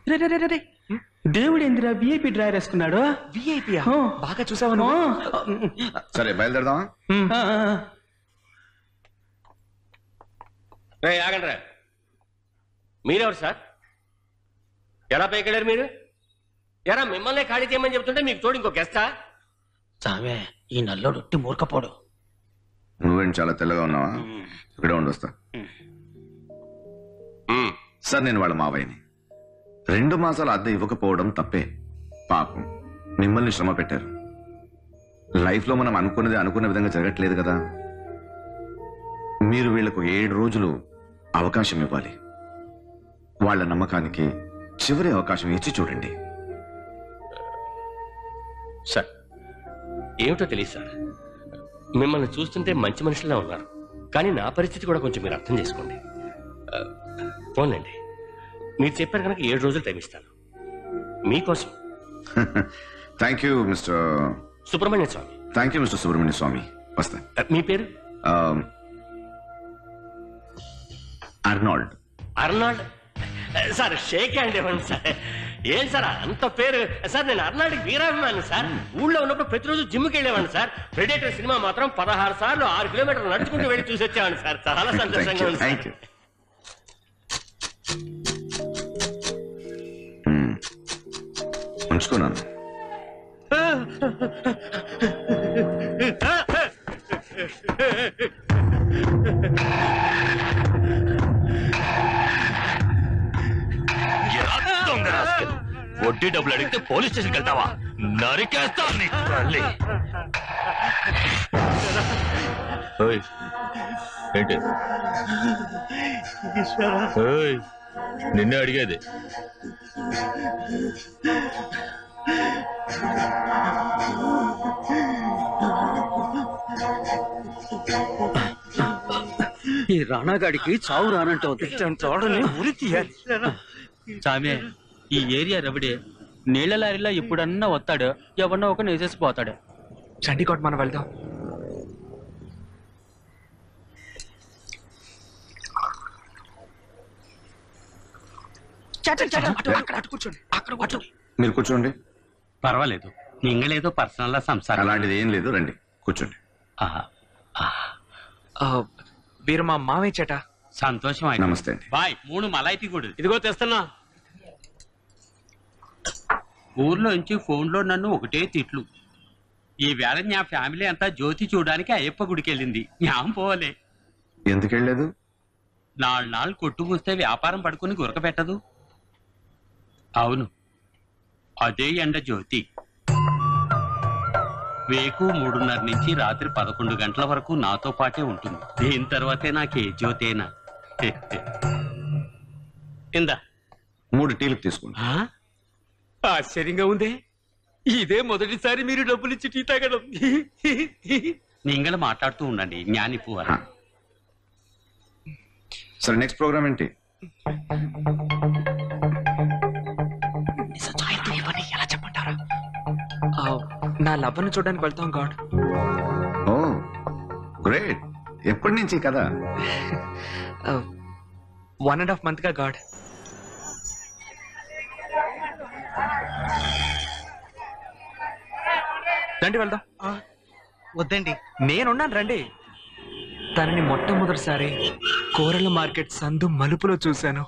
రే రే రే రే దేవుడు ఎందురా VIP driver వేసుకున్నాడు? VIP బాగా చూసావా? సరే బయలుదేరదామా? ఆగండి రా. మీరెవరు సార్? ఎలా పైకి వెళ్ళారు మీరు? ఎరా మిమ్మల్ని ఖాళీ చేయమని చెప్తుంటే మీకు తోడు ఇంకో గెస్టా? సామే ఈ నల్లోడు ఒట్టి మూర్ఖపోడు. నువ్వేం చాలా తెల్లగా ఉన్నావా? ఇక్కడే ఉండొస్తా. సార్ నేను వాళ్ళ మావయ్యని. 2 మాసాలు అద్దె ఇవ్వకపోవడం తప్పే. పాపం మిమ్మల్ని శ్రమ పెట్టారు. లైఫ్ లో మనం అనుకున్న విధంగా జరగట్లేదు కదా. మీరు వీళ్లకు 7 రోజులు అవకాశం ఇవ్వాలి. వాళ్ళ నమ్మకానికి చివరి అవకాశం ఇచ్చి చూడండి. సార్ ఏమిటో తెలియదు సార్, మిమ్మల్ని చూస్తుంటే మంచి మనుషులా ఉన్నారు, కానీ నా పరిస్థితి కూడా కొంచెం మీరు అర్థం చేసుకోండి. పోన్లేండి, మీరు చెప్పారు కనుక 7 రోజులు టైం ఇస్తాను మీకోసం. Thank you mister Subrahmanya Swamy. Thank you mister Subrahmanya Swamy. వస్తా. మీ పేరు? Arnold. Arnold sir, shake hand ఇవ్వండి సార్. ఏం సార్ అంత పేరు? సార్ నేను అర్నాల్డ్కి వీరాభిమాని సార్. ఊళ్ళో ఉన్నప్పుడు ప్రతిరోజు జిమ్కి వెళ్ళేవాడిని సార్. ప్రెడేటర్ సినిమా మాత్రం 16 సార్లు 6 కిలోమీటర్లు నడుచుకుంటూ వెళ్ళి చూసి వచ్చేవాడిని సార్. చాలా సంతోషంగా ఉంది సార్. ఉంచుకున్నాను. వడ్డీ డబ్బులు అడిగితే పోలీస్ స్టేషన్కి వెళ్తావా? నరికేస్తా. ఏంటి నిన్నే అడిగేది. ఈ రాణాగాడికి చావు రానంటోంది. చూడని ఉరి తీయాలి. సామే ఈ ఏరియా రవిడే. నీళ్ల లారీలో ఎప్పుడన్నా వస్తాడు, ఎవరినో ఒక నేసేసిపోతాడు. చండీగఢ్ మనం వెళ్దాం. మీరు కూర్చోండి. పర్వాలేదు, ఇంగలేదో పర్సనల్ సంసారం అలాంటిది ఏం లేదు. రండి కూర్చోండి. వీరు మా మావయ్య చేట. సంతోషం. నమస్తే అండి. బాయ్ 3 మలాయితీ గుడి. ఇదిగో తెస్తున్నా. ఊర్లోంచి ఫోన్లో నన్ను ఒకటే తిట్లు. ఈ వేళ నా ఫ్యామిలీ అంతా జ్యోతి చూడడానికి అయ్యప్ప గుడికి వెళ్ళింది. జ్ఞాపం పోలే. ఎందుకు వెళ్ళలేదు? 4 నాళ్ళు కొట్టు మూస్తే వ్యాపారం పడుకుని గురక పెట్టదు. అవును, అదే ఎండ జ్యోతి. వేకు 3:30 నుంచి రాత్రి 11 గంటల వరకు నాతో పాటే ఉంటుంది. దీని తర్వాతే నాకే జ్యోతేనా. ఇందా 3 టీలు తీసుకోండి. ఆశ్చర్యంగా ఉందే, ఇదే మొదటిసారి మీరు డబ్బులు ఇచ్చి టీ తాగడం. నింగళ మాట్లాడుతూ ఉండండి. జ్ఞాని పువ్వారా. సరే నెక్స్ట్ ప్రోగ్రామ్ ఏంటి? ఎలా చెప్పంటారా? నా లవ్వను చూడడానికి వెళ్తాం గాడ్. ఓ గ్రేట్. ఎప్పటి నుంచి కదా? 1.5 month గా గాడ్. రండి వెళ్దాం. వద్దండి, నేనున్నాను రండి. తనని మొట్టమొదటిసారి కూరల మార్కెట్ సందు మలుపులో చూశాను.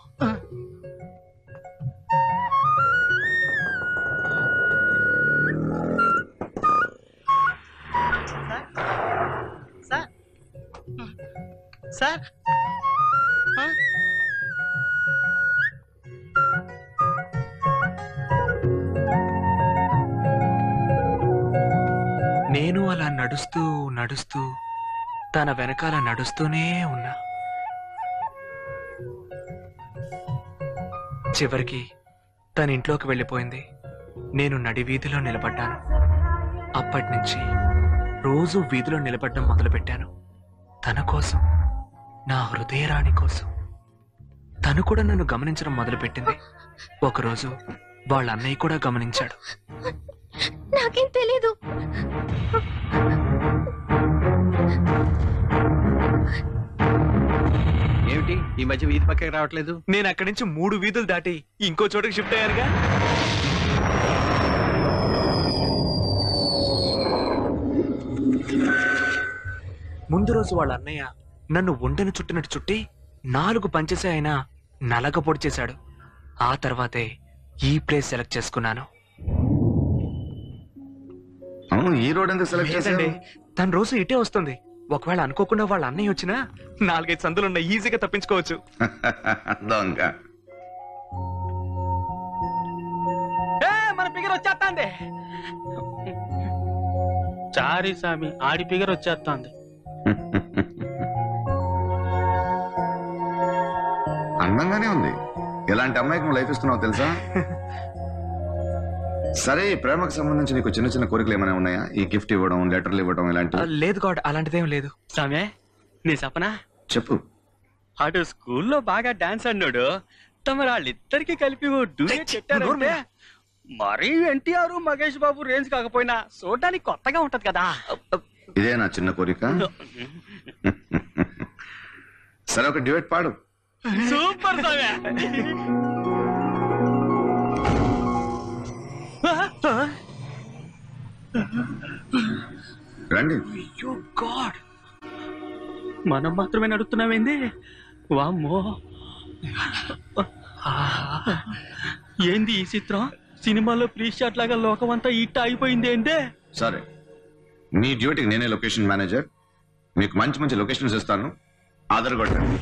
సార్ నేను అలా నడుస్తూ నడుస్తూ తన వెనకాల నడుస్తూనే ఉన్నా. చివరికి తన ఇంట్లోకి వెళ్ళిపోయింది. నేను నడి వీధిలో నిలబడ్డాను. అప్పటి నుంచి రోజు వీధిలో నిలబడ్డం మొదలుపెట్టాను. తన కోసం, నా హృదయరాణి కోసం. తను కూడా నన్ను గమనించడం మొదలుపెట్టింది. ఒకరోజు వాళ్ళ అన్నయ్య కూడా గమనించాడు. నాకేం తెలీదు. ఏమిటి ఏంటి ఈ మధ్య వీధి పక్కకి రావట్లేదు? నేను అక్కడి నుంచి 3 వీధులు దాటి ఇంకో చోటకి షిఫ్ట్ అయ్యారుగా. ముందు రోజు వాళ్ళ అన్నయ్య నన్ను ఒంటెను చుట్టినట్టు చుట్టి 4 పంచేసి ఆయన నలగ పొడి చేశాడు. ఆ తర్వాతే ఈ ప్లేస్ సెలెక్ట్ చేసుకున్నాను. అవును, ఈ రోడ్ ఎందుకు సెలెక్ట్ లేదండి, చేశారు? తను రోజు ఇటే వస్తుంది. ఒకవేళ అనుకోకుండా వాళ్ళ అన్నయ్య వచ్చినా 4-5 సందులున్న ఈజీగా తప్పించుకోవచ్చు. దొంగ. మన ఫిగర్ వచ్చేస్తాంది. చారీ సామి, ఆడి ఫిగర్ వచ్చేస్తాంది. అందంగానే ఉంది. ఎలాంటి అమ్మాయికి నువ్వు లైఫ్ ఇస్తున్నావు తెలుసా? సరే, ఈ ప్రేమకు సంబంధించి నీకు చిన్న చిన్న కోరికలు ఏమైనా ఉన్నాయా? ఈ గిఫ్ట్ ఇవ్వడం, లెటర్లు ఇవ్వడం ఇలాంటివి? లేదు గాడ్, అలాంటిదేం లేదు. సామే నీ సపనా చెప్పు. అటు స్కూల్లో బాగా డాన్స్ అన్నాడు. తమ వాళ్ళిద్దరికి కలిపి ఓ డ్యూయట్ పెట్టారంటే మరీ ఎన్టీఆర్ మహేష్ బాబు రేంజ్ కాకపోయినా చూడడానికి కొత్తగా ఉంటది కదా. ఇదే నా చిన్న కోరిక. సరే, ఒక డ్యూయట్ పాడు. సూపర్ సామే. రండి. గాడ్, మనం మాత్రమే నడుస్తున్నామేంది? వామ్మో, ఏంది ఈ చిత్రం? సినిమాలో ప్రీ షాట్ లాగా లోకం అంతా ఇట్ట అయిపోయింది ఏంటే? సరే, మీ డ్యూటీకి నేనే లొకేషన్ మేనేజర్. మీకు మంచి మంచి లొకేషన్స్ ఇస్తాను, ఆదరగొట్టండి.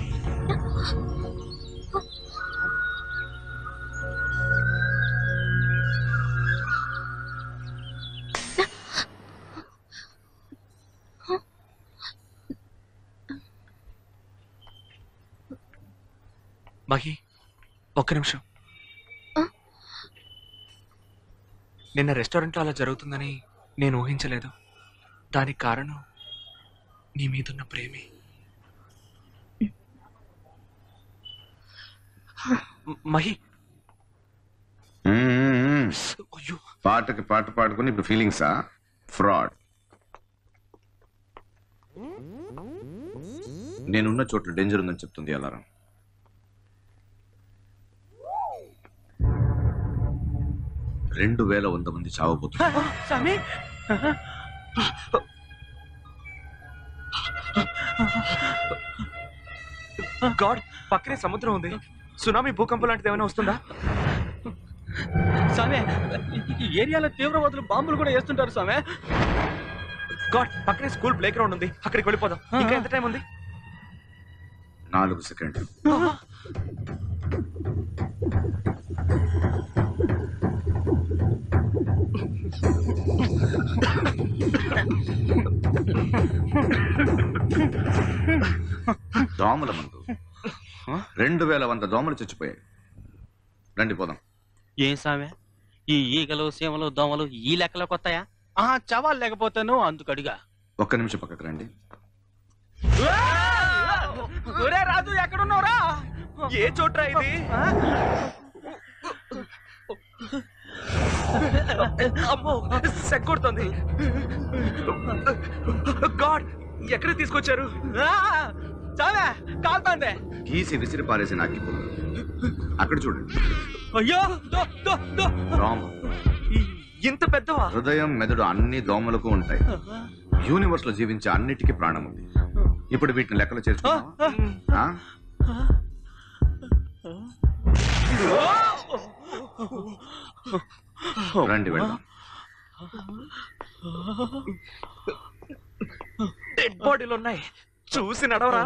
మహి, ఒక్క నిమిషం. నిన్న రెస్టారెంట్లో అలా జరుగుతుందని నేను ఊహించలేదు. దానికి కారణం నీ మీదున్న ప్రేమే. మహి, అయ్యో, పాటకి పాట పాడుకుని ఇప్పుడు ఫీలింగ్సా? ఫ్రాడ్. నేనున్న చోట్ల డేంజర్ ఉందని చెప్తుంది అలారం. రెండు 2100 మంది చావబోతున్నారు. సామి, గాడ్, పక్కనే సముద్రం ఉంది. సునామీ, భూకంపం లాంటిది ఏమైనా వస్తుందా? సామే, ఈ ఏరియాలో తీవ్రవాదులు బాంబులు కూడా వేస్తుంటారు సామే. గాడ్, పక్కనే స్కూల్ ప్లే గ్రౌండ్ ఉంది, అక్కడికి వెళ్ళిపోదాం. ఇంకా ఎంత టైం ఉంది? 4 సెకండ్లు. దోమల మందు. 2100 దోమలు చచ్చిపోయాయి. రండి పోదాం. ఏం సామే, ఈ ఈగలు సీమలు దోమలు ఈ లెక్కలోకి వస్తాయా? చవాలు లేకపోతాను అందుకడిగా. ఒక్క నిమిషం పక్కకు రండి. ఒరే రాజు, ఎక్కడున్నావురా? ఏ చోట్రా ఇది? అమ్మో, సెగ్గొడుతోంది. గాడ్, ఎక్కడ తీసుకొచ్చారు? సామే, కాల్తాందే. గీసి విసిరి పారేసిన అగ్గిపుల్ల. అక్కడ చూడండి. అయ్యో, దోమ. ఇంత పెద్దవా? హృదయం, మెదడు అన్ని దోమలకు ఉంటాయి. యూనివర్స్ లో జీవించే అన్నిటికీ ప్రాణం ఉంది. ఇప్పుడు వీటిని లెక్కలు చేర్చుకున్నావా? రండి వెళ్దాం. డెడ్ బాడీలు ఉన్నాయి, చూసి నడవరా.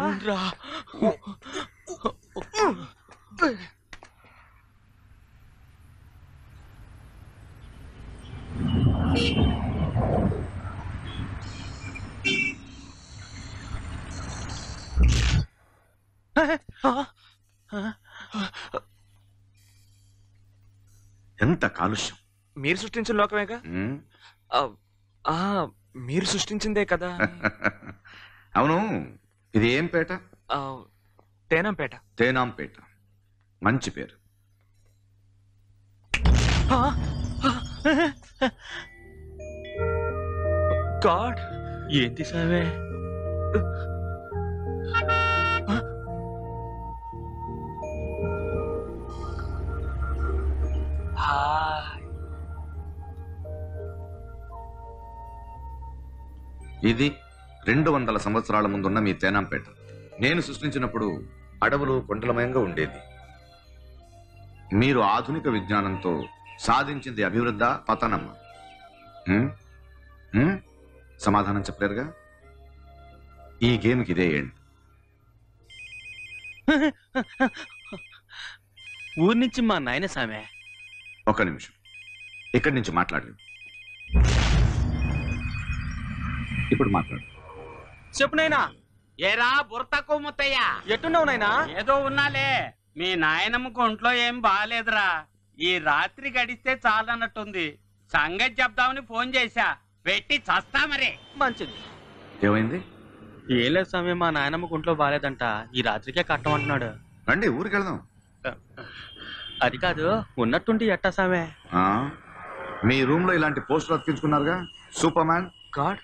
ఎంత కాలుష్యం! మీరు సృష్టించిన లోకమేగా. మీరు సృష్టించిందే కదా. అవును, ఇది ఏం పేట? తేనంపేట. తేనాంపేట. మంచి పేరు. గాడ్, ఏంటి సామే? ఇది 200 సంవత్సరాల ముందున్న మీ తేనాంపేట. నేను సృష్టించినప్పుడు అడవులు కొండలమయంగా ఉండేది. మీరు ఆధునిక విజ్ఞానంతో సాధించింది అభివృద్ధ పతనమ్మ? సమాధానం చెప్పలేరుగా. ఈ గేమ్కి ఇదే ఎండ్. ఊరి నుంచి మా నాయన సామె. ఒక్క నిమిషం, ఇక్కడి నుంచి మాట్లాడలేదు. ఇప్పుడు మాట్లాడు. చెప్పు నాయనా. ఏరా బుర్తకు ముత్తయ్య, ఎట్టున్నావు నాయనా? ఏదో ఉన్నాలే. మీ నాయనమ్మకు ఒంట్లో ఏం బాగాలేదురా. ఈ రాత్రి గడిస్తే చాలన్నట్టుంది. సంగతి చెప్దామని ఫోన్ చేశా. పెట్టి చస్తా మరి. మంచిది. ఏమైంది? ఏం లేదు స్వామి, మా నాయనమ్మకు ఒంట్లో బాగాలేదంట. ఈ రాత్రికే కట్టమంటున్నాడు. రండి, ఊరికి వెళ్దాం. అది కాదు, ఉన్నట్టుండి ఎట్టా సామె? మీ రూమ్ లో ఇలాంటి పోస్టర్ అతికించుకున్నారుగా, సూపర్ మ్యాన్. గాడ్